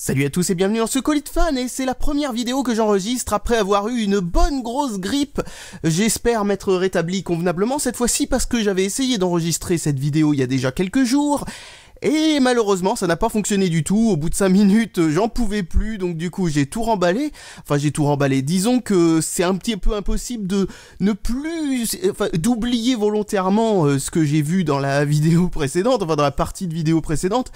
Salut à tous et bienvenue dans ce colis de fan, et c'est la première vidéo que j'enregistre après avoir eu une bonne grosse grippe. J'espère m'être rétabli convenablement cette fois-ci parce que j'avais essayé d'enregistrer cette vidéo il y a déjà quelques jours. Et malheureusement ça n'a pas fonctionné du tout, au bout de 5 minutes j'en pouvais plus, donc du coup j'ai tout remballé, disons que c'est un petit peu impossible de ne plus, d'oublier volontairement ce que j'ai vu dans la vidéo précédente, dans la partie de vidéo précédente,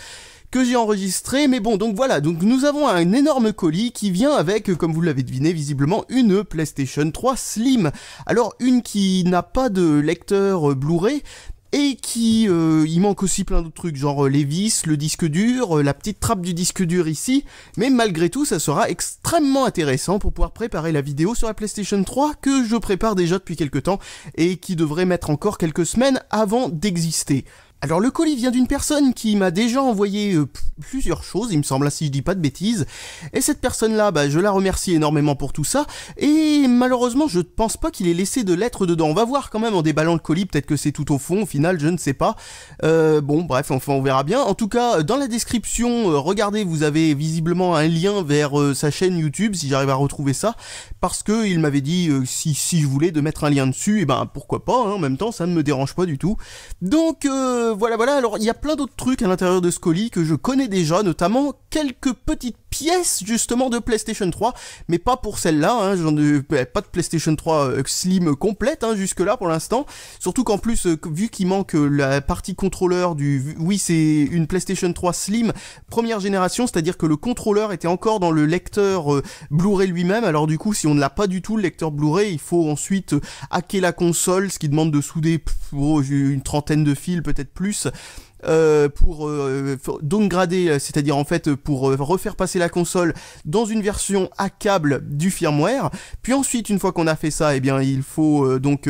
que j'ai enregistré, mais bon, donc voilà, donc nous avons un énorme colis qui vient avec, comme vous l'avez deviné visiblement, une PlayStation 3 Slim. Alors une qui n'a pas de lecteur Blu-ray, et qui, il manque aussi plein d'autres trucs, genre les vis, le disque dur, la petite trappe du disque dur ici, mais malgré tout ça sera extrêmement intéressant pour pouvoir préparer la vidéo sur la PlayStation 3 que je prépare déjà depuis quelques temps, et qui devrait mettre encore quelques semaines avant d'exister. Alors le colis vient d'une personne qui m'a déjà envoyé plusieurs choses, il me semble, si je dis pas de bêtises, et cette personne-là, je la remercie énormément pour tout ça, et malheureusement je pense pas qu'il ait laissé de lettres dedans. On va voir quand même en déballant le colis, peut-être que c'est tout au fond, au final je ne sais pas. Bon bref, enfin on verra bien. En tout cas, dans la description, regardez, vous avez visiblement un lien vers sa chaîne YouTube, si j'arrive à retrouver ça, parce que il m'avait dit si je voulais de mettre un lien dessus, et pourquoi pas, hein, en même temps ça ne me dérange pas du tout. Donc voilà, alors il y a plein d'autres trucs à l'intérieur de ce colis que je connais déjà, notamment quelques petites pièces justement de PlayStation 3, mais pas pour celle-là, hein, j'en ai pas de PlayStation 3 Slim complète jusque là pour l'instant, surtout qu'en plus vu qu'il manque la partie contrôleur du... Oui, c'est une PlayStation 3 Slim première génération, c'est-à-dire que le contrôleur était encore dans le lecteur Blu-ray lui-même, alors du coup si on ne l'a pas du tout le lecteur Blu-ray, il faut ensuite hacker la console, ce qui demande de souder une trentaine de fils, peut-être plus, pour downgrader, c'est-à-dire en fait pour refaire passer la console dans une version à câble du firmware. Puis ensuite, une fois qu'on a fait ça, il faut donc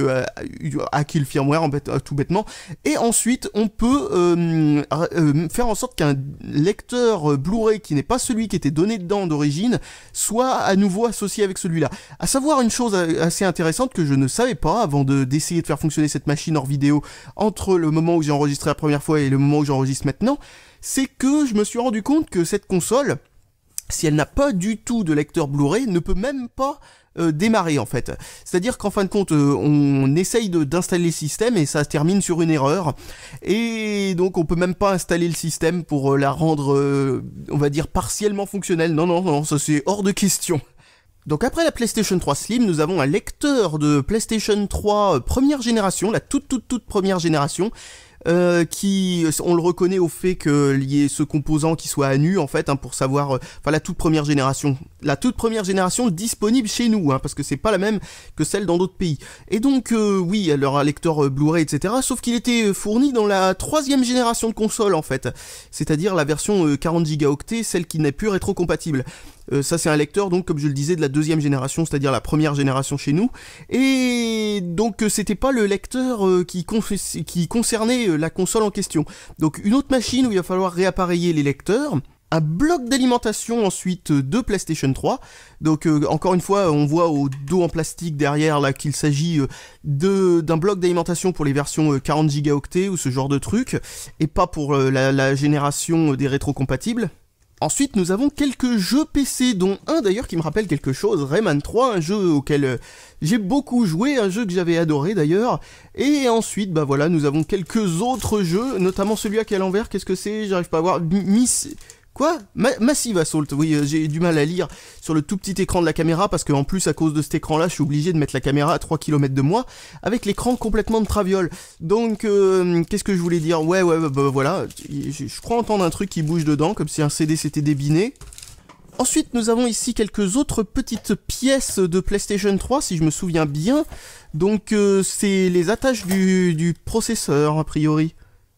hacker le firmware en fait, tout bêtement, et ensuite on peut faire en sorte qu'un lecteur Blu-ray qui n'est pas celui qui était donné dedans d'origine soit à nouveau associé avec celui-là. À savoir une chose assez intéressante que je ne savais pas avant d'essayer de faire fonctionner cette machine hors vidéo entre le moment où j'ai enregistré la première fois et le moment où j'enregistre maintenant, c'est que je me suis rendu compte que cette console, si elle n'a pas du tout de lecteur Blu-ray, ne peut même pas démarrer en fait. C'est-à-dire qu'en fin de compte, on essaye d'installer le système et ça se termine sur une erreur. Et donc on peut même pas installer le système pour la rendre, on va dire, partiellement fonctionnelle. Non, ça c'est hors de question. Donc après la PlayStation 3 Slim, nous avons un lecteur de PlayStation 3 première génération, la toute première génération, qui, on le reconnaît au fait qu'il y ait ce composant qui soit à nu en fait, pour savoir, la toute première génération disponible chez nous, parce que c'est pas la même que celle dans d'autres pays. Et donc oui, elle aura un lecteur Blu-ray, etc. Sauf qu'il était fourni dans la 3e génération de console en fait, c'est-à-dire la version 40 Go, celle qui n'est plus rétrocompatible. Ça c'est un lecteur donc comme je le disais de la 2e génération, c'est-à-dire la première génération chez nous, et donc c'était pas le lecteur qui concernait la console en question. Donc une autre machine où il va falloir réappareiller les lecteurs, un bloc d'alimentation ensuite de PlayStation 3, donc encore une fois on voit au dos en plastique derrière là qu'il s'agit d'un bloc d'alimentation pour les versions 40 Go ou ce genre de truc, et pas pour la génération des rétrocompatibles. Ensuite, nous avons quelques jeux PC, dont un d'ailleurs qui me rappelle quelque chose, Rayman 3, un jeu auquel j'ai beaucoup joué, un jeu que j'avais adoré d'ailleurs. Et ensuite, voilà, nous avons quelques autres jeux, notamment celui-là qui est à l'envers, qu'est-ce que c'est? J'arrive pas à voir. Quoi? Massive Assault, oui, j'ai du mal à lire sur le tout petit écran de la caméra, parce qu'en plus, à cause de cet écran-là, je suis obligé de mettre la caméra à 3 km de moi, avec l'écran complètement de traviole. Donc, qu'est-ce que je voulais dire? Ouais, voilà, je crois entendre un truc qui bouge dedans, comme si un CD s'était débiné. Ensuite, nous avons ici quelques autres petites pièces de PlayStation 3, si je me souviens bien. Donc, c'est les attaches du processeur, a priori.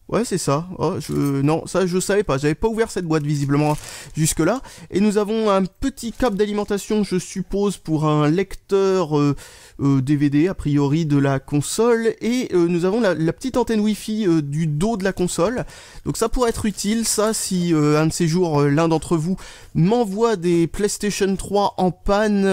Ouais, c'est ça. Oh, non, ça je savais pas. J'avais pas ouvert cette boîte visiblement jusque là. Et nous avons un petit câble d'alimentation, je suppose, pour un lecteur DVD a priori de la console. Et nous avons la petite antenne Wi-Fi du dos de la console. Donc ça pourrait être utile, ça, si un de ces jours l'un d'entre vous m'envoie des PlayStation 3 en panne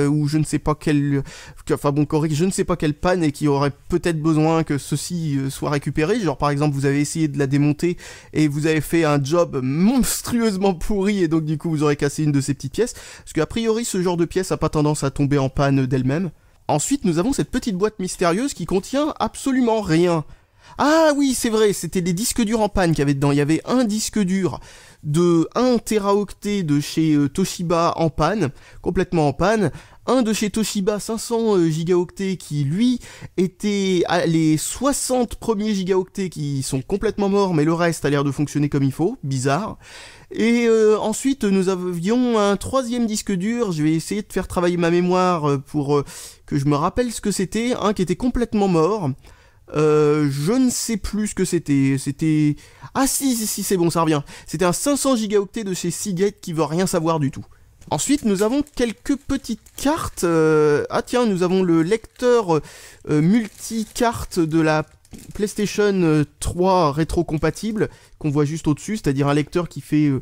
ou je ne sais pas quelle, je ne sais pas quelle panne et qui aurait peut-être besoin que ceci soit récupéré. Genre par exemple vous avez avez essayé de la démonter et vous avez fait un job monstrueusement pourri et donc du coup vous aurez cassé une de ces petites pièces. Parce qu'a priori ce genre de pièce a pas tendance à tomber en panne d'elle-même. Ensuite nous avons cette petite boîte mystérieuse qui contient absolument rien. Ah oui, c'est vrai, c'était des disques durs en panne qu'il y avait dedans. Il y avait un disque dur de 1 Teraoctet de chez Toshiba en panne, complètement en panne. Un de chez Toshiba 500 gigaoctets qui, lui, était les 60 premiers gigaoctets qui sont complètement morts, mais le reste a l'air de fonctionner comme il faut, bizarre. Et ensuite, nous avions un 3e disque dur, je vais essayer de faire travailler ma mémoire pour que je me rappelle ce que c'était, un qui était complètement mort. Je ne sais plus ce que c'était... Ah si, c'est bon, ça revient. C'était un 500 gigaoctets de chez Seagate qui veut rien savoir du tout. Ensuite, nous avons quelques petites cartes. Ah tiens, nous avons le lecteur multi-carte de la PlayStation 3 rétro-compatible, qu'on voit juste au-dessus, c'est-à-dire un lecteur qui fait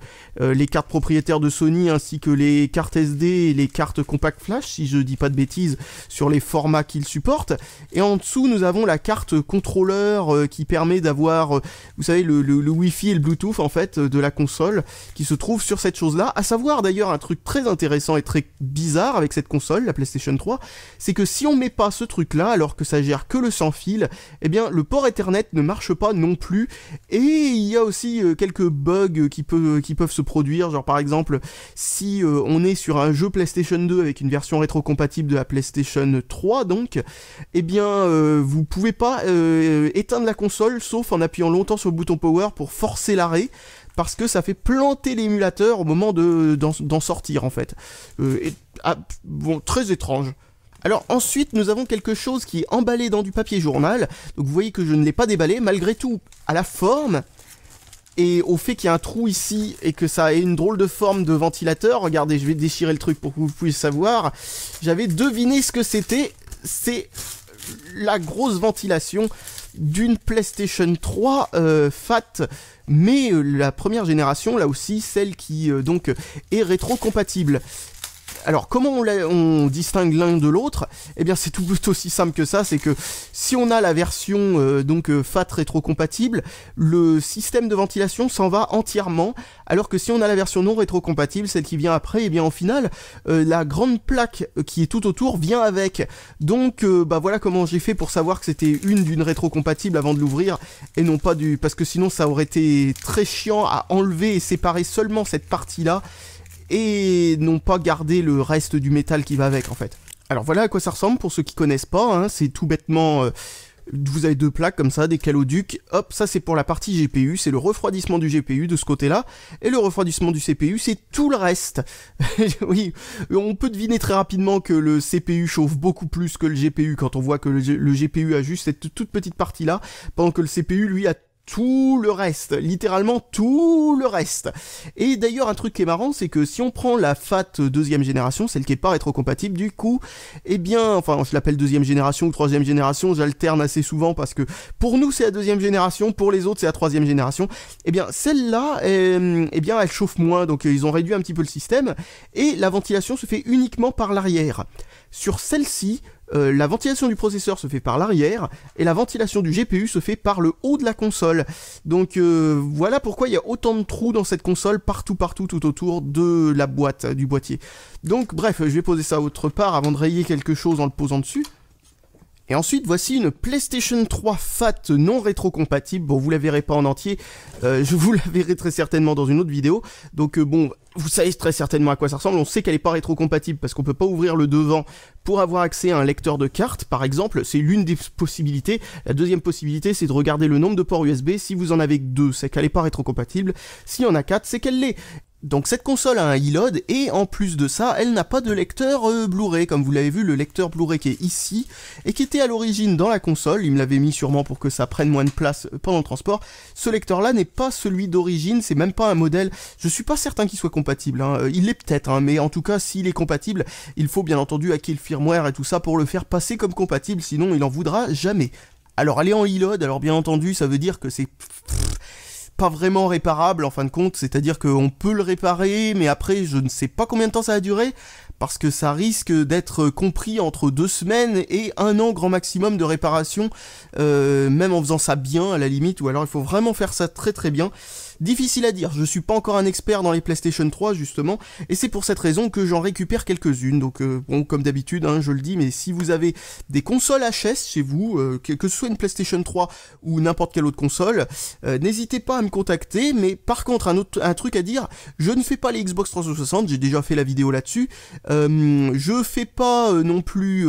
les cartes propriétaires de Sony ainsi que les cartes SD et les cartes compact flash, si je dis pas de bêtises, sur les formats qu'il supporte. Et en dessous, nous avons la carte contrôleur qui permet d'avoir, vous savez, le Wi-Fi et le Bluetooth, en fait, de la console, qui se trouve sur cette chose-là. À savoir, d'ailleurs, un truc très intéressant et très bizarre avec cette console, la PlayStation 3, c'est que si on met pas ce truc-là, alors que ça gère que le sans-fil, eh bien, le port Ethernet ne marche pas non plus, et il y a aussi quelques bugs qui peuvent se produire, genre par exemple si on est sur un jeu PlayStation 2 avec une version rétro-compatible de la PlayStation 3 donc, eh bien vous pouvez pas éteindre la console sauf en appuyant longtemps sur le bouton power pour forcer l'arrêt, parce que ça fait planter l'émulateur au moment d'en sortir en fait. Bon, très étrange. Alors ensuite nous avons quelque chose qui est emballé dans du papier journal, donc vous voyez que je ne l'ai pas déballé, malgré tout à la forme et au fait qu'il y a un trou ici et que ça ait une drôle de forme de ventilateur. Regardez, je vais déchirer le truc pour que vous puissiez savoir, j'avais deviné ce que c'était, c'est la grosse ventilation d'une PlayStation 3 FAT, mais la première génération, là aussi celle qui donc est rétro-compatible. Alors comment on distingue l'un de l'autre? Eh bien c'est tout aussi simple que ça, c'est que si on a la version FAT rétrocompatible, le système de ventilation s'en va entièrement, alors que si on a la version non rétrocompatible, celle qui vient après, eh bien en final, la grande plaque qui est tout autour vient avec. Donc bah voilà comment j'ai fait pour savoir que c'était d'une rétrocompatible avant de l'ouvrir, et non pas parce que sinon ça aurait été très chiant à enlever et séparer seulement cette partie-là, et non pas garder le reste du métal qui va avec en fait. Alors voilà à quoi ça ressemble pour ceux qui connaissent pas, hein, c'est tout bêtement, vous avez deux plaques comme ça, des caloducs, hop, ça c'est pour la partie GPU, c'est le refroidissement du GPU de ce côté-là, et le refroidissement du CPU c'est tout le reste. Oui, on peut deviner très rapidement que le CPU chauffe beaucoup plus que le GPU quand on voit que le GPU a juste cette toute petite partie-là, pendant que le CPU lui a tout le reste, littéralement tout le reste. Et d'ailleurs un truc qui est marrant, c'est que si on prend la FAT deuxième génération, celle qui est pas rétrocompatible du coup, eh bien, enfin je l'appelle deuxième génération ou troisième génération, j'alterne assez souvent parce que pour nous c'est la deuxième génération, pour les autres c'est la troisième génération, eh bien celle-là, eh bien elle chauffe moins, donc ils ont réduit un petit peu le système, et la ventilation se fait uniquement par l'arrière. Sur celle-ci, la ventilation du processeur se fait par l'arrière et la ventilation du GPU se fait par le haut de la console. Donc voilà pourquoi il y a autant de trous dans cette console partout tout autour de la boîte, du boîtier. Donc bref, je vais poser ça autre part avant de rayer quelque chose en le posant dessus. Et ensuite, voici une PlayStation 3 FAT non rétrocompatible. Bon, vous la verrez pas en entier, je vous la verrai très certainement dans une autre vidéo. Donc bon, vous savez très certainement à quoi ça ressemble. On sait qu'elle est pas rétrocompatible parce qu'on peut pas ouvrir le devant pour avoir accès à un lecteur de cartes, par exemple. C'est l'une des possibilités. La deuxième possibilité, c'est de regarder le nombre de ports USB. Si vous en avez que 2, c'est qu'elle est pas rétrocompatible. S'il y en a 4, c'est qu'elle l'est. Donc cette console a un e-load et en plus de ça, elle n'a pas de lecteur Blu-ray, comme vous l'avez vu, le lecteur Blu-ray qui est ici et qui était à l'origine dans la console, il me l'avait mis sûrement pour que ça prenne moins de place pendant le transport. Ce lecteur-là n'est pas celui d'origine, c'est même pas un modèle, je suis pas certain qu'il soit compatible, hein. Il l'est peut-être, hein, mais en tout cas s'il est compatible, il faut bien entendu hacker le firmware et tout ça pour le faire passer comme compatible, sinon il en voudra jamais. Alors elle est en e-load, alors bien entendu ça veut dire que c'est pas vraiment réparable en fin de compte, c'est-à-dire qu'on peut le réparer, mais après je ne sais pas combien de temps ça va durer, parce que ça risque d'être compris entre 2 semaines et 1 an grand maximum de réparation, même en faisant ça bien à la limite, ou alors il faut vraiment faire ça très très bien. Difficile à dire, je suis pas encore un expert dans les PlayStation 3 justement, et c'est pour cette raison que j'en récupère quelques-unes, donc bon, comme d'habitude, hein, je le dis, mais si vous avez des consoles HS chez vous, que ce soit une PlayStation 3 ou n'importe quelle autre console, n'hésitez pas à me contacter, mais par contre, un truc à dire, je ne fais pas les Xbox 360, j'ai déjà fait la vidéo là-dessus, je fais pas non plus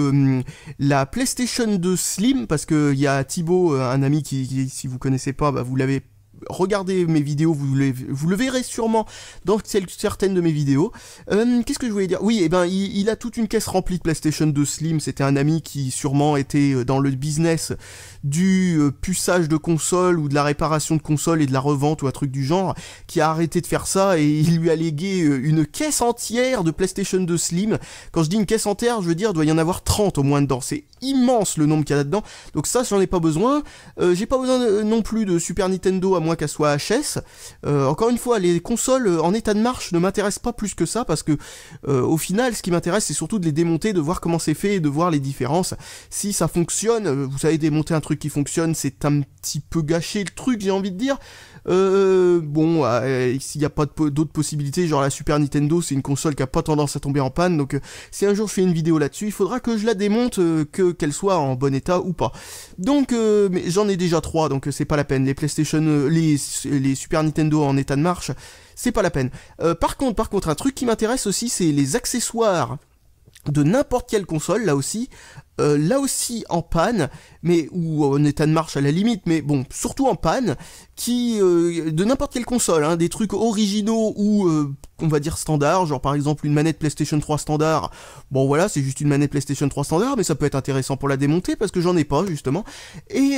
la PlayStation 2 Slim, parce que il y a Thibaut, un ami qui, si vous connaissez pas, bah, vous l'avez. Regardez mes vidéos, vous le verrez sûrement dans certaines de mes vidéos. Qu'est-ce que je voulais dire? Oui, il a toute une caisse remplie de PlayStation 2 Slim. C'était un ami qui sûrement était dans le business du puçage de consoles ou de la réparation de consoles et de la revente ou un truc du genre, qui a arrêté de faire ça et il lui a légué une caisse entière de PlayStation 2 Slim. Quand je dis une caisse entière, je veux dire, il doit y en avoir 30 au moins dedans. C'est immense le nombre qu'il y a là-dedans. Donc ça, j'en ai pas besoin. J'ai pas besoin non plus de Super Nintendo à moins qu'elle soit HS. Encore une fois, les consoles en état de marche ne m'intéressent pas plus que ça, parce que au final, ce qui m'intéresse, c'est surtout de les démonter, de voir comment c'est fait et de voir les différences. Si ça fonctionne, vous savez, démonter un truc qui fonctionne, c'est un petit peu gâcher le truc, j'ai envie de dire. Bon, s'il n'y a pas d'autres possibilités, genre la Super Nintendo, c'est une console qui a pas tendance à tomber en panne, donc si un jour je fais une vidéo là-dessus, il faudra que je la démonte, qu'elle soit en bon état ou pas. Donc, mais j'en ai déjà 3, donc c'est pas la peine. Les PlayStation, les Super Nintendo en état de marche, c'est pas la peine. Par contre, un truc qui m'intéresse aussi, c'est les accessoires de n'importe quelle console, là aussi en panne, mais ou en état de marche à la limite, mais bon, surtout en panne, qui de n'importe quelle console, hein, des trucs originaux ou on va dire standard, genre par exemple une manette PlayStation 3 standard. Bon voilà, c'est juste une manette PlayStation 3 standard, mais ça peut être intéressant pour la démonter parce que j'en ai pas justement. Et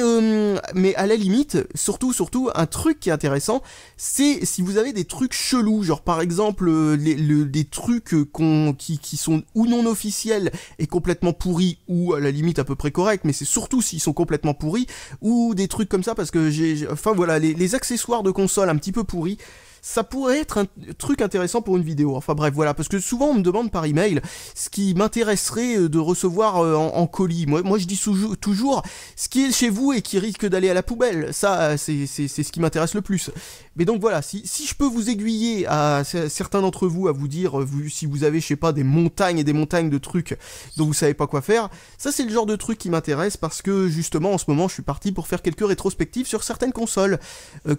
mais à la limite, surtout un truc qui est intéressant, c'est si vous avez des trucs chelous, genre par exemple des trucs qui sont ou non officiels et complètement pourris, ou à la limite à peu près corrects, mais c'est surtout s'ils sont complètement pourris, ou des trucs comme ça, parce que enfin voilà, les accessoires de console un petit peu pourris, ça pourrait être un truc intéressant pour une vidéo. Enfin bref, voilà, parce que souvent on me demande par email ce qui m'intéresserait de recevoir en colis. Moi je dis toujours ce qui est chez vous et qui risque d'aller à la poubelle. Ça, c'est ce qui m'intéresse le plus. Mais donc voilà, si je peux vous aiguiller à certains d'entre vous, à vous dire, si vous avez, je sais pas, des montagnes et des montagnes de trucs dont vous savez pas quoi faire, ça c'est le genre de truc qui m'intéresse, parce que justement en ce moment je suis parti pour faire quelques rétrospectives sur certaines consoles.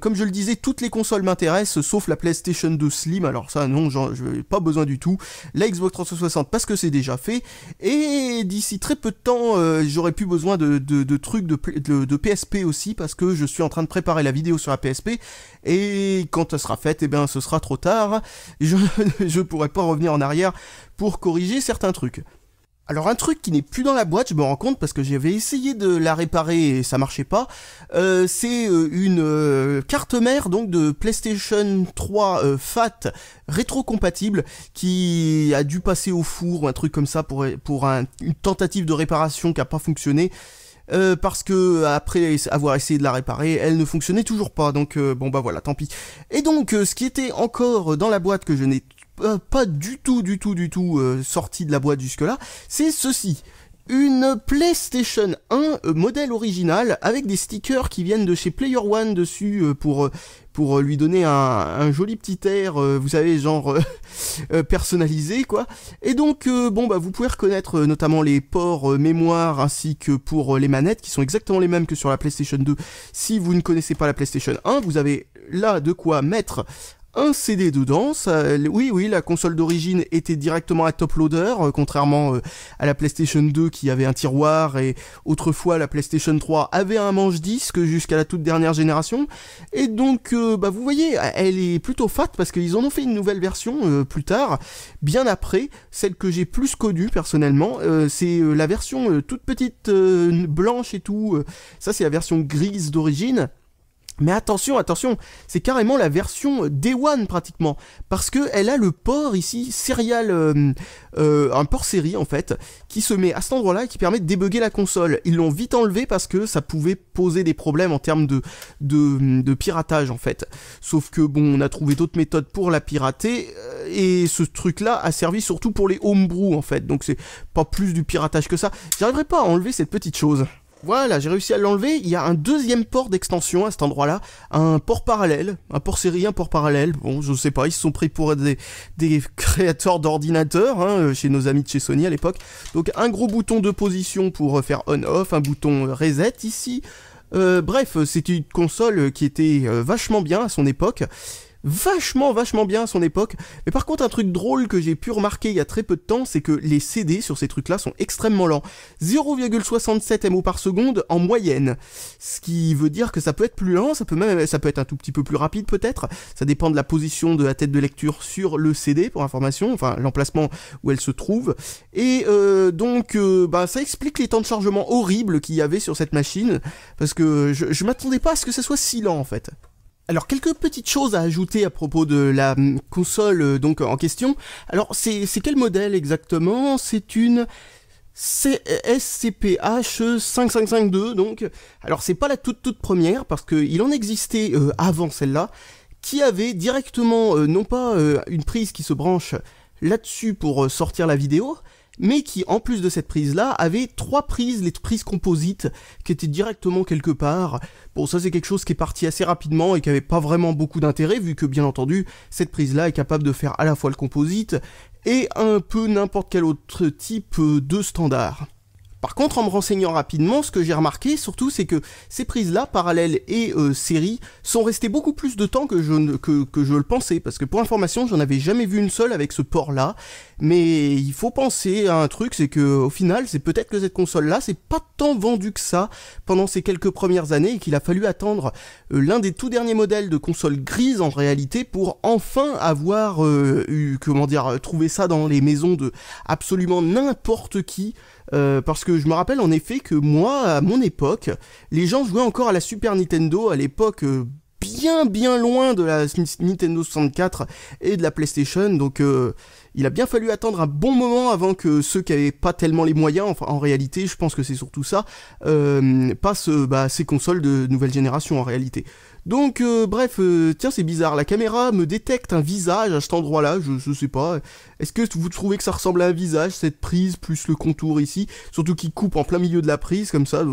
Comme je le disais, toutes les consoles m'intéressent, sauf la PlayStation 2 Slim, alors ça non, je n'ai pas besoin du tout. La Xbox 360 parce que c'est déjà fait, et d'ici très peu de temps j'aurai plus besoin de trucs de PSP aussi, parce que je suis en train de préparer la vidéo sur la PSP, et quand elle sera faite, eh bien ce sera trop tard, je pourrai pas revenir en arrière pour corriger certains trucs. Alors un truc qui n'est plus dans la boîte, je me rends compte parce que j'avais essayé de la réparer et ça marchait pas, c'est une carte mère donc de PlayStation 3 FAT rétro-compatible qui a dû passer au four ou un truc comme ça pour une tentative de réparation qui a pas fonctionné. Parce que après avoir essayé de la réparer, elle ne fonctionnait toujours pas, donc bon bah voilà, tant pis. Et donc ce qui était encore dans la boîte que je n'ai pas du tout sorti de la boîte jusque là, c'est ceci. Une PlayStation 1 modèle original avec des stickers qui viennent de chez Player One dessus pour lui donner un joli petit air, vous savez, genre personnalisé quoi. Et donc bon bah vous pouvez reconnaître notamment les ports mémoire ainsi que pour les manettes qui sont exactement les mêmes que sur la PlayStation 2. Si vous ne connaissez pas la PlayStation 1, vous avez là de quoi mettre un CD dedans. Oui, la console d'origine était directement à top loader, contrairement à la PlayStation 2 qui avait un tiroir, et autrefois la PlayStation 3 avait un manche-disque jusqu'à la toute dernière génération. Et donc, bah vous voyez, elle est plutôt fat parce qu'ils en ont fait une nouvelle version plus tard, bien après, celle que j'ai plus connue personnellement. C'est la version toute petite blanche et tout. Ça, c'est la version grise d'origine. Mais attention, attention, c'est carrément la version Day One pratiquement, parce que elle a le port ici, serial, un port série en fait, qui se met à cet endroit-là et qui permet de débugger la console. Ils l'ont vite enlevé parce que ça pouvait poser des problèmes en termes de piratage en fait. Sauf que bon, on a trouvé d'autres méthodes pour la pirater, et ce truc-là a servi surtout pour les homebrew en fait, donc c'est pas plus du piratage que ça. J'arriverai pas à enlever cette petite chose. Voilà, j'ai réussi à l'enlever. Il y a un deuxième port d'extension à cet endroit-là, un port parallèle, un port série, un port parallèle. Bon, je sais pas, ils se sont pris pour des créateurs d'ordinateurs, hein, chez nos amis de chez Sony à l'époque. Donc un gros bouton de position pour faire on-off, un bouton reset ici. Bref, c'était une console qui était vachement bien à son époque. Vachement bien à son époque. Mais par contre, un truc drôle que j'ai pu remarquer il y a très peu de temps, c'est que les CD sur ces trucs-là sont extrêmement lents. 0,67 MO par seconde en moyenne. Ce qui veut dire que ça peut être plus lent, ça peut être un tout petit peu plus rapide peut-être. Ça dépend de la position de la tête de lecture sur le CD, pour information, enfin l'emplacement où elle se trouve. Et donc, ça explique les temps de chargement horribles qu'il y avait sur cette machine, parce que je m'attendais pas à ce que ça soit si lent en fait. Alors, quelques petites choses à ajouter à propos de la console donc en question. Alors, c'est quel modèle exactement? C'est une SCPH 5552, donc. Alors, c'est pas la toute première, parce qu'il en existait avant celle-là, qui avait directement, non pas une prise qui se branche là-dessus pour sortir la vidéo, mais qui, en plus de cette prise-là, avait 3 prises, les prises composites, qui étaient directement quelque part. Bon, ça c'est quelque chose qui est parti assez rapidement et qui avait pas vraiment beaucoup d'intérêt, vu que, bien entendu, cette prise-là est capable de faire à la fois le composite et un peu n'importe quel autre type de standard. Par contre, en me renseignant rapidement, ce que j'ai remarqué, surtout, c'est que ces prises-là, parallèles et série, sont restées beaucoup plus de temps que je le pensais, parce que pour information, j'en avais jamais vu une seule avec ce port-là, mais il faut penser à un truc, c'est que au final, c'est peut-être que cette console-là, c'est pas tant vendu que ça pendant ces quelques premières années, et qu'il a fallu attendre l'un des tout derniers modèles de console grise, en réalité, pour enfin avoir trouvé ça dans les maisons de absolument n'importe qui. Parce que je me rappelle en effet que moi, à mon époque, les gens jouaient encore à la Super Nintendo, à l'époque bien loin de la Nintendo 64 et de la PlayStation, donc il a bien fallu attendre un bon moment avant que ceux qui avaient pas tellement les moyens, enfin en réalité je pense que c'est surtout ça, passent ces consoles de nouvelle génération en réalité. Donc bref, tiens c'est bizarre, la caméra me détecte un visage à cet endroit-là, je sais pas, est-ce que vous trouvez que ça ressemble à un visage, cette prise, plus le contour ici, surtout qu'il coupe en plein milieu de la prise, comme ça,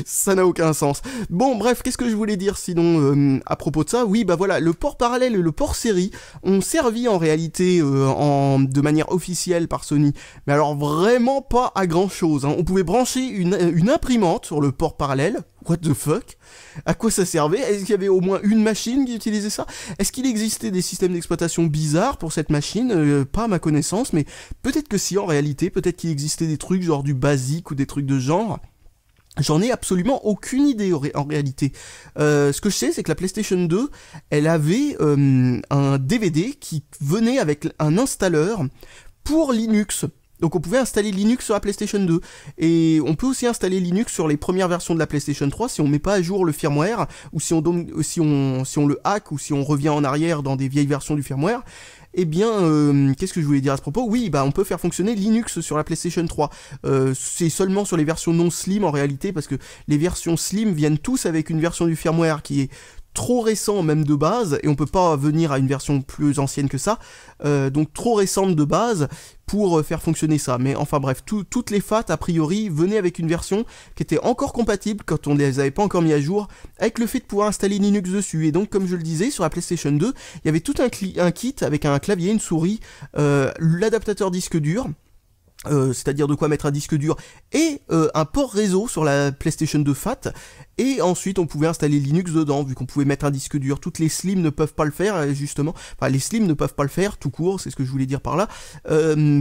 ça n'a aucun sens. Bon bref, qu'est-ce que je voulais dire sinon à propos de ça? Oui bah voilà, le port parallèle et le port série ont servi en réalité de manière officielle par Sony, mais alors vraiment pas à grand chose, hein. On pouvait brancher une imprimante sur le port parallèle. What the fuck? À quoi ça servait? Est-ce qu'il y avait au moins une machine qui utilisait ça? Est-ce qu'il existait des systèmes d'exploitation bizarres pour cette machine? Pas à ma connaissance, mais peut-être que si en réalité, peut-être qu'il existait des trucs genre du basique ou des trucs de genre. J'en ai absolument aucune idée en réalité. Ce que je sais, c'est que la PlayStation 2, elle avait un DVD qui venait avec un installeur pour Linux. Donc on pouvait installer Linux sur la PlayStation 2, et on peut aussi installer Linux sur les premières versions de la PlayStation 3 si on met pas à jour le firmware, ou si on le hack, ou si on revient en arrière dans des vieilles versions du firmware. Eh bien, qu'est-ce que je voulais dire à ce propos? Oui, on peut faire fonctionner Linux sur la PlayStation 3. C'est seulement sur les versions non slim en réalité, parce que les versions slim viennent tous avec une version du firmware qui est trop récent même de base, et on peut pas venir à une version plus ancienne que ça, donc trop récente de base pour faire fonctionner ça. Mais enfin bref, toutes les FAT a priori venaient avec une version qui était encore compatible quand on les avait pas encore mis à jour, avec le fait de pouvoir installer Linux dessus. Et donc comme je le disais, sur la PlayStation 2, il y avait tout un kit avec un clavier, une souris, l'adaptateur disque dur, c'est-à-dire de quoi mettre un disque dur, et un port réseau sur la PlayStation 2 FAT, et ensuite on pouvait installer Linux dedans, vu qu'on pouvait mettre un disque dur. Toutes les Slim ne peuvent pas le faire, justement, enfin les Slim ne peuvent pas le faire, tout court, c'est ce que je voulais dire par là,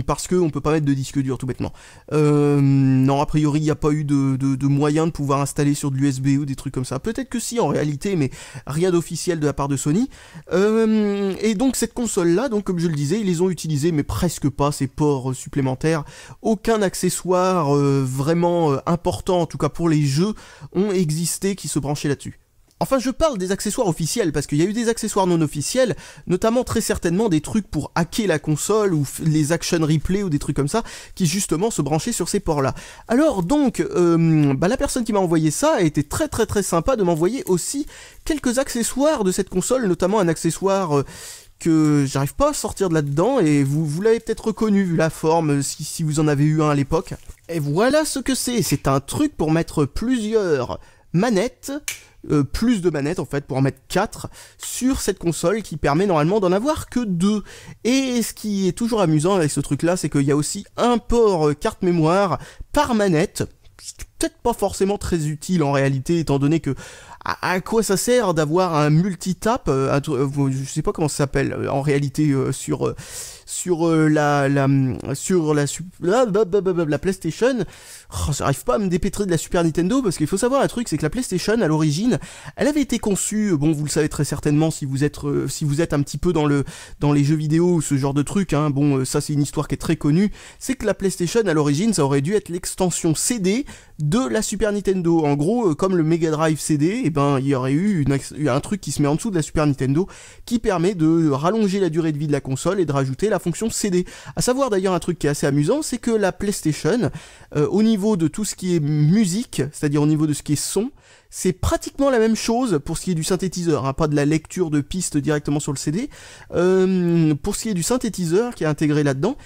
parce qu'on peut pas mettre de disque dur, tout bêtement. Non, a priori, il n'y a pas eu de moyen de pouvoir installer sur de l'USB ou des trucs comme ça. Peut-être que si, en réalité, mais rien d'officiel de la part de Sony. Et donc cette console-là, donc comme je le disais, ils les ont utilisés, mais presque pas, ces ports supplémentaires. Aucun accessoire vraiment important, en tout cas pour les jeux, ont existé existait qui se branchait là-dessus. Enfin, je parle des accessoires officiels, parce qu'il y a eu des accessoires non officiels, notamment très certainement des trucs pour hacker la console, ou les action replay, ou des trucs comme ça, qui justement se branchaient sur ces ports-là. Alors donc, la personne qui m'a envoyé ça a été très très très sympa de m'envoyer aussi quelques accessoires de cette console, notamment un accessoire... que j'arrive pas à sortir de là-dedans, et vous l'avez peut-être reconnu vu la forme, si vous en avez eu un à l'époque. Et voilà ce que c'est un truc pour mettre plusieurs manettes, plus de manettes en fait, pour en mettre 4 sur cette console qui permet normalement d'en avoir que 2. Et ce qui est toujours amusant avec ce truc là, c'est qu'il y a aussi un port carte mémoire par manette, peut-être pas forcément très utile en réalité, étant donné que à quoi ça sert d'avoir un multitap, je sais pas comment ça s'appelle en réalité sur la PlayStation. Oh, j'arrive pas à me dépêtrer de la Super Nintendo, parce qu'il faut savoir un truc, c'est que la PlayStation à l'origine, elle avait été conçue, bon vous le savez très certainement si vous êtes un petit peu dans les jeux vidéo ou ce genre de truc, hein, bon ça c'est une histoire qui est très connue, c'est que la PlayStation à l'origine ça aurait dû être l'extension CD de la Super Nintendo. En gros, comme le Mega Drive CD, et ben il y aurait eu un truc qui se met en dessous de la Super Nintendo qui permet de rallonger la durée de vie de la console et de rajouter la fonction CD. À savoir d'ailleurs un truc qui est assez amusant, c'est que la PlayStation, au niveau de tout ce qui est musique, c'est-à-dire au niveau de ce qui est son, c'est pratiquement la même chose pour ce qui est du synthétiseur, hein, pas de la lecture de pistes directement sur le CD. Pour ce qui est du synthétiseur qui est intégré là-dedans,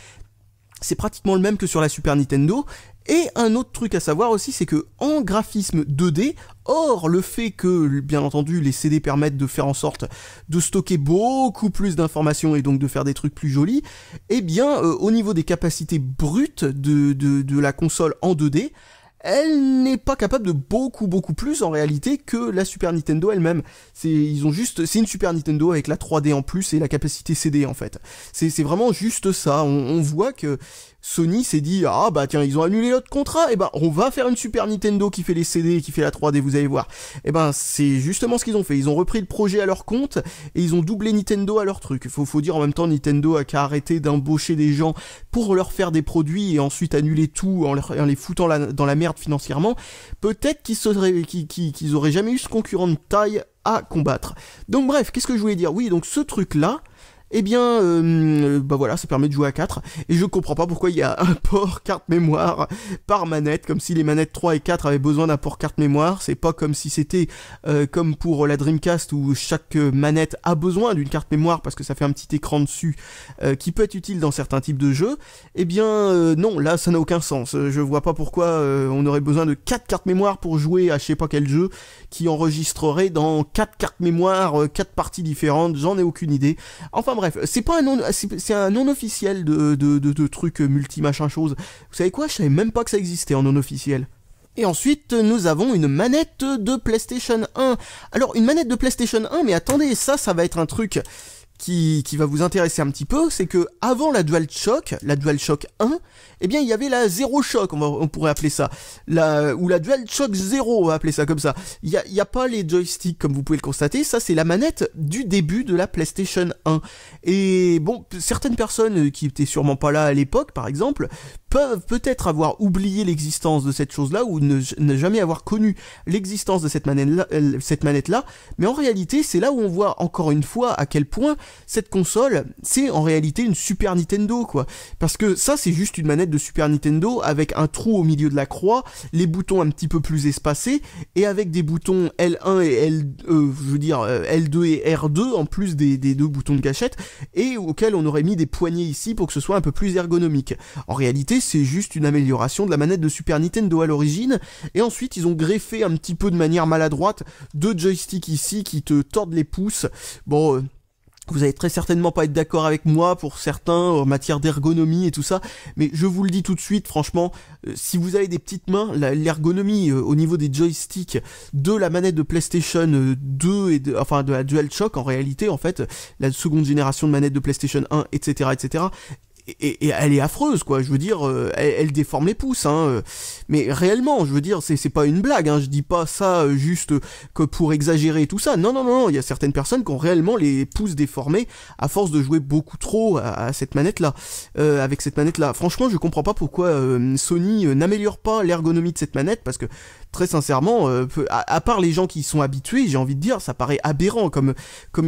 c'est pratiquement le même que sur la Super Nintendo. Et un autre truc à savoir aussi, c'est que en graphisme 2D, or le fait que, bien entendu, les CD permettent de faire en sorte de stocker beaucoup plus d'informations et donc de faire des trucs plus jolis, eh bien, au niveau des capacités brutes de la console en 2D, elle n'est pas capable de beaucoup plus en réalité que la Super Nintendo elle-même. C'est une Super Nintendo avec la 3D en plus et la capacité CD en fait. C'est vraiment juste ça. On voit que Sony s'est dit ah bah tiens ils ont annulé l'autre contrat, et ben on va faire une Super Nintendo qui fait les CD et qui fait la 3D, vous allez voir. Et ben c'est justement ce qu'ils ont fait. Ils ont repris le projet à leur compte et ils ont doublé Nintendo à leur truc. Faut dire en même temps Nintendo a qu'à arrêter d'embaucher des gens pour leur faire des produits et ensuite annuler tout en les foutant dans la merde financièrement. Peut-être qu'ils auraient jamais eu ce concurrent de taille à combattre. Donc bref, qu'est-ce que je voulais dire? Oui, donc ce truc là, eh bien, bah voilà, ça permet de jouer à 4, et je comprends pas pourquoi il y a un port carte mémoire par manette, comme si les manettes 3 et 4 avaient besoin d'un port carte mémoire. C'est pas comme si c'était comme pour la Dreamcast où chaque manette a besoin d'une carte mémoire parce que ça fait un petit écran dessus qui peut être utile dans certains types de jeux. Eh bien, non, là ça n'a aucun sens. Je vois pas pourquoi on aurait besoin de 4 cartes mémoire pour jouer à je sais pas quel jeu qui enregistrerait dans 4 cartes mémoire 4 parties différentes, j'en ai aucune idée. Enfin bref, c'est un non officiel de trucs multi-machin chose. Vous savez quoi, je savais même pas que ça existait en non officiel. Et ensuite, nous avons une manette de PlayStation 1. Alors, une manette de PlayStation 1, mais attendez, ça va être un truc qui va vous intéresser un petit peu, c'est que avant la DualShock 1, eh bien il y avait la Zero Shock, on pourrait appeler ça, ou la DualShock 0, on va appeler ça comme ça. Il y a pas les joysticks comme vous pouvez le constater, ça c'est la manette du début de la PlayStation 1. Et bon, certaines personnes qui étaient sûrement pas là à l'époque, par exemple, peuvent peut-être avoir oublié l'existence de cette chose-là, ou ne jamais avoir connu l'existence de cette manette-là, mais en réalité, c'est là où on voit encore une fois à quel point cette console, c'est en réalité une Super Nintendo, quoi. Parce que ça, c'est juste une manette de Super Nintendo avec un trou au milieu de la croix, les boutons un petit peu plus espacés, et avec des boutons L1 et L2 et R2, en plus des deux boutons de gâchette, et auxquels on aurait mis des poignées ici pour que ce soit un peu plus ergonomique. En réalité, c'est juste une amélioration de la manette de Super Nintendo à l'origine, et ensuite ils ont greffé un petit peu de manière maladroite deux joysticks ici qui te tordent les pouces. Bon, vous allez très certainement pas être d'accord avec moi pour certains en matière d'ergonomie et tout ça, mais je vous le dis tout de suite, franchement, si vous avez des petites mains, l'ergonomie au niveau des joysticks de la manette de PlayStation 2 et de la DualShock, en réalité, en fait, la seconde génération de manette de PlayStation 1, etc., et elle est affreuse, quoi. Je veux dire, elle déforme les pouces, hein. Mais réellement, je veux dire, c'est pas une blague, hein. Je dis pas ça juste que pour exagérer tout ça. Non, non, non, il y a certaines personnes qui ont réellement les pouces déformés à force de jouer beaucoup trop à cette manette-là. Avec cette manette-là. Franchement, je comprends pas pourquoi Sony n'améliore pas l'ergonomie de cette manette, parce que très sincèrement, à part les gens qui y sont habitués, j'ai envie de dire, ça paraît aberrant comme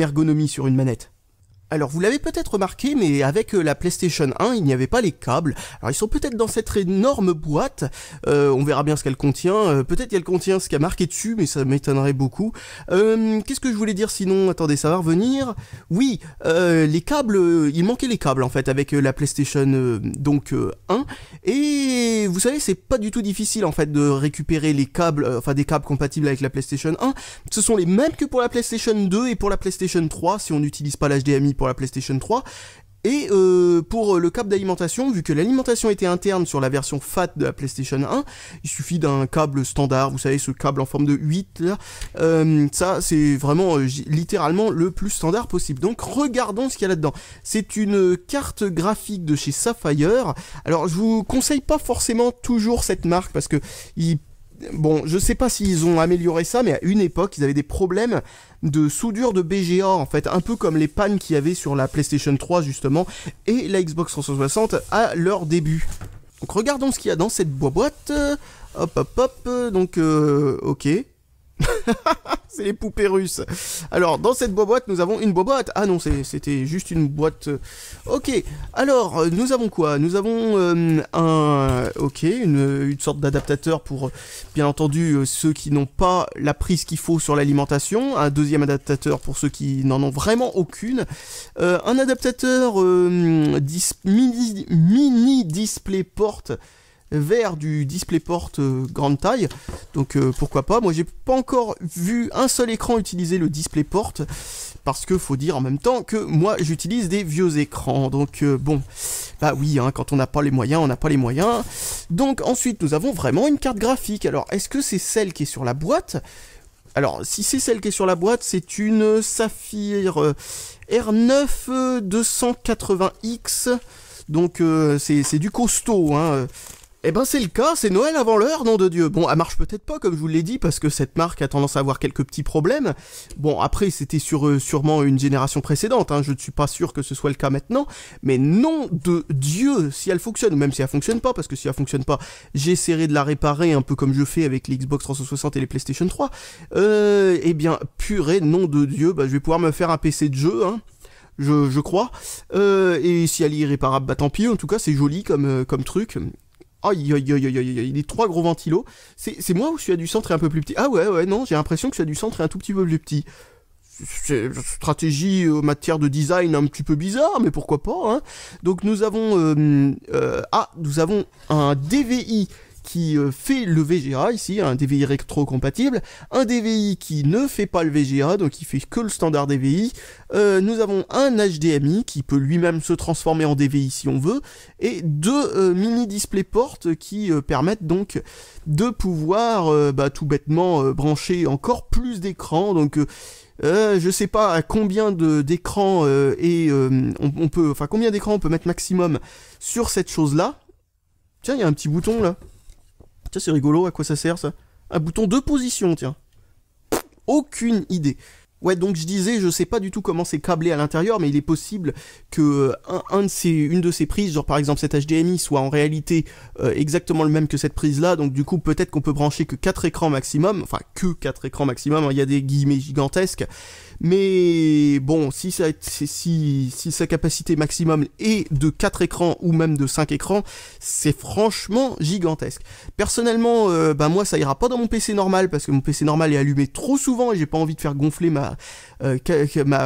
ergonomie sur une manette. Alors vous l'avez peut-être remarqué, mais avec la PlayStation 1, il n'y avait pas les câbles. Alors ils sont peut-être dans cette énorme boîte, on verra bien ce qu'elle contient, peut-être qu'elle contient ce qu'il y a marqué dessus, mais ça m'étonnerait beaucoup. Qu'est-ce que je voulais dire sinon? Attendez, ça va revenir. Oui, les câbles, il manquait les câbles en fait avec la PlayStation 1, et vous savez, c'est pas du tout difficile en fait de récupérer les câbles, enfin des câbles compatibles avec la PlayStation 1. Ce sont les mêmes que pour la PlayStation 2 et pour la PlayStation 3, si on n'utilise pas l'HDMI pour la PlayStation 3, et pour le câble d'alimentation, vu que l'alimentation était interne sur la version FAT de la PlayStation 1, il suffit d'un câble standard, vous savez, ce câble en forme de 8, là, ça c'est vraiment littéralement le plus standard possible. Donc regardons ce qu'il y a là-dedans. C'est une carte graphique de chez Sapphire. Alors je vous conseille pas forcément toujours cette marque, parce que bon, je sais pas s'ils ont amélioré ça, mais à une époque, ils avaient des problèmes de soudure de BGA, en fait, un peu comme les pannes qu'il y avait sur la PlayStation 3, justement, et la Xbox 360 à leur début. Donc, regardons ce qu'il y a dans cette boîte. Hop, hop, hop, donc, ok. C'est les poupées russes. Alors, dans cette boîte, nous avons une boîte. Ah non, c'était juste une boîte. Ok. Alors, nous avons quoi? Nous avons une sorte d'adaptateur pour, bien entendu, ceux qui n'ont pas la prise qu'il faut sur l'alimentation. Un deuxième adaptateur pour ceux qui n'en ont vraiment aucune. Un adaptateur mini DisplayPort vers du DisplayPort grande taille, donc pourquoi pas. Moi j'ai pas encore vu un seul écran utiliser le DisplayPort, parce que faut dire en même temps que moi j'utilise des vieux écrans, donc bon, bah oui, hein, quand on n'a pas les moyens, on n'a pas les moyens. Donc ensuite nous avons vraiment une carte graphique. Alors est-ce que c'est celle qui est sur la boîte? Alors si c'est celle qui est sur la boîte, c'est une Saphir R9 280X, donc c'est du costaud, hein. Eh ben c'est le cas, c'est Noël avant l'heure, nom de Dieu. Bon, elle marche peut-être pas, comme je vous l'ai dit, parce que cette marque a tendance à avoir quelques petits problèmes. Bon, après, c'était sûrement une génération précédente, hein, je ne suis pas sûr que ce soit le cas maintenant, mais nom de Dieu, si elle fonctionne, ou même si elle fonctionne pas, parce que si elle fonctionne pas, j'essaierai de la réparer, un peu comme je fais avec les Xbox 360 et les PlayStation 3, eh bien, purée, nom de Dieu, bah je vais pouvoir me faire un PC de jeu, hein. Je crois, et si elle est irréparable, bah tant pis, en tout cas, c'est joli comme truc. Aïe aïe aïe aïe aïe aïe, les trois gros ventilos. C'est moi ou celui du centre est un peu plus petit? Ah ouais, non, j'ai l'impression que celui du centre est un tout petit peu plus petit. C'est une stratégie en matière de design un petit peu bizarre, mais pourquoi pas, hein. Donc nous avons nous avons un DVI qui fait le VGA ici, un DVI rétro-compatible, un DVI qui ne fait pas le VGA, donc il fait que le standard DVI, nous avons un HDMI qui peut lui-même se transformer en DVI si on veut, et deux mini DisplayPort qui permettent donc de pouvoir tout bêtement brancher encore plus d'écrans, donc je sais pas à combien d'écrans on peut, enfin combien d'écrans on peut mettre maximum sur cette chose-là. Tiens, il y a un petit bouton là. Tiens, c'est rigolo, à quoi ça sert ça? Un bouton de position, tiens. Aucune idée. Ouais, donc je disais, je sais pas du tout comment c'est câblé à l'intérieur, mais il est possible que une de ces prises, genre par exemple cette HDMI, soit en réalité exactement le même que cette prise-là, donc du coup peut-être qu'on peut brancher que 4 écrans maximum, enfin que 4 écrans maximum, hein, il y a des guillemets gigantesques, mais bon, si sa capacité maximum est de 4 écrans ou même de 5 écrans, c'est franchement gigantesque. Personnellement, moi ça ira pas dans mon PC normal, parce que mon PC normal est allumé trop souvent et j'ai pas envie de faire gonfler ma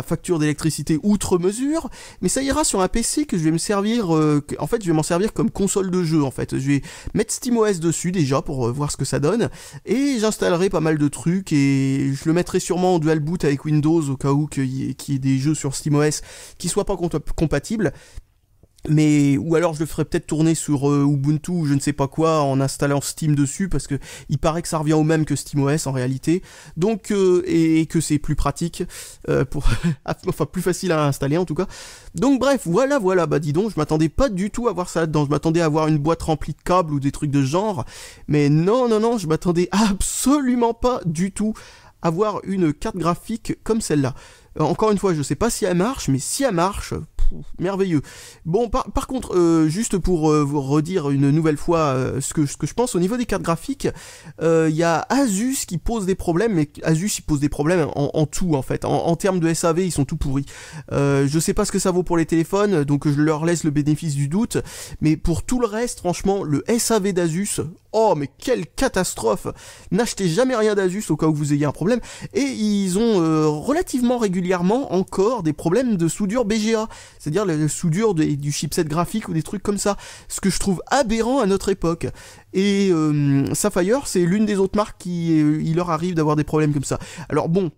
facture d'électricité outre mesure, mais ça ira sur un PC que je vais me servir, en fait je vais m'en servir comme console de jeu en fait. Je vais mettre SteamOS dessus déjà pour voir ce que ça donne, et j'installerai pas mal de trucs, et je le mettrai sûrement en dual boot avec Windows au cas où qu'il y ait des jeux sur SteamOS qui soient pas compatibles. Mais, ou alors je le ferai peut-être tourner sur Ubuntu ou je ne sais pas quoi en installant Steam dessus parce que il paraît que ça revient au même que SteamOS en réalité. Donc, et que c'est plus pratique, enfin plus facile à installer en tout cas. Donc bref, voilà, bah dis donc, je m'attendais pas du tout à voir ça là-dedans. Je m'attendais à avoir une boîte remplie de câbles ou des trucs de ce genre. Mais non, je m'attendais absolument pas du tout à voir une carte graphique comme celle-là. Encore une fois, je sais pas si elle marche, mais si elle marche, merveilleux. Bon, par contre, juste pour vous redire une nouvelle fois ce que je pense au niveau des cartes graphiques, il y a Asus qui pose des problèmes, mais Asus il pose des problèmes en tout en fait. En termes de SAV, ils sont tout pourris. Je sais pas ce que ça vaut pour les téléphones, donc je leur laisse le bénéfice du doute, mais pour tout le reste, franchement, le SAV d'Asus, oh mais quelle catastrophe! N'achetez jamais rien d'Asus au cas où vous ayez un problème. Et ils ont relativement régulièrement encore des problèmes de soudure BGA, c'est-à-dire la soudure du chipset graphique ou des trucs comme ça, ce que je trouve aberrant à notre époque. Et Sapphire, c'est l'une des autres marques qui il leur arrive d'avoir des problèmes comme ça. Alors bon,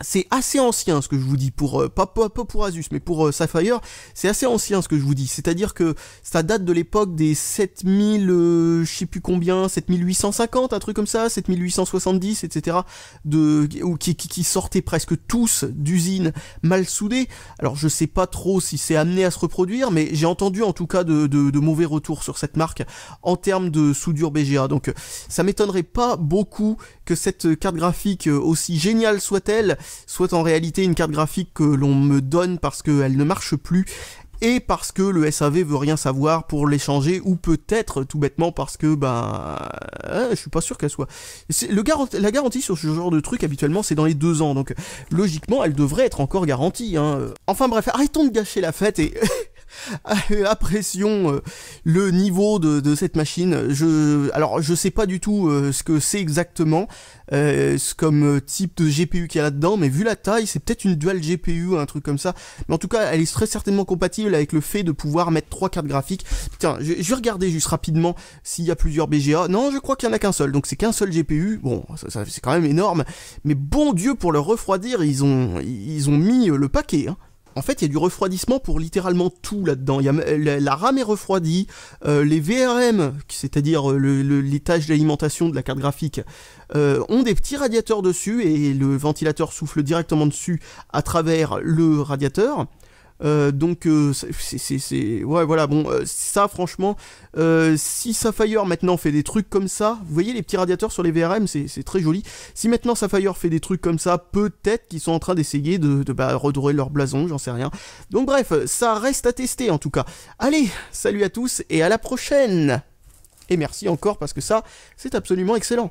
c'est assez ancien ce que je vous dis, pas pour Asus, mais pour Sapphire, c'est assez ancien ce que je vous dis, c'est-à-dire que ça date de l'époque des 7000, je sais plus combien, 7850, un truc comme ça, 7870, etc., qui sortaient presque tous d'usines mal soudées. Alors je sais pas trop si c'est amené à se reproduire, mais j'ai entendu en tout cas de mauvais retours sur cette marque en termes de soudure BGA, donc ça m'étonnerait pas beaucoup que cette carte graphique, aussi géniale soit-elle, soit en réalité une carte graphique que l'on me donne parce qu'elle ne marche plus et parce que le SAV veut rien savoir pour l'échanger, ou peut-être tout bêtement parce que je suis pas sûr qu'elle soit. La garantie sur ce genre de truc habituellement c'est dans les 2 ans, donc logiquement elle devrait être encore garantie. Enfin bref, arrêtons de gâcher la fête et apprécions le niveau de cette machine. Alors je sais pas du tout ce que c'est exactement comme type de GPU qu'il y a là-dedans, mais vu la taille, c'est peut-être une dual GPU, un truc comme ça. Mais en tout cas, elle est très certainement compatible avec le fait de pouvoir mettre 3 cartes graphiques. Tiens, je vais regarder juste rapidement s'il y a plusieurs BGA. Non, je crois qu'il y en a qu'un seul, donc c'est qu'un seul GPU. Bon, ça c'est quand même énorme, mais bon Dieu, pour le refroidir, ils ont mis le paquet, En fait, il y a du refroidissement pour littéralement tout là-dedans. La RAM est refroidie, les VRM, c'est-à-dire l'étage d'alimentation de la carte graphique, ont des petits radiateurs dessus et le ventilateur souffle directement dessus à travers le radiateur. Donc ouais voilà, bon ça franchement si Sapphire maintenant fait des trucs comme ça, vous voyez les petits radiateurs sur les VRM, c'est très joli. Si maintenant Sapphire fait des trucs comme ça, peut-être qu'ils sont en train d'essayer de redorer leur blason, j'en sais rien. Donc bref, ça reste à tester en tout cas. Allez, salut à tous et à la prochaine. Et merci encore parce que ça c'est absolument excellent.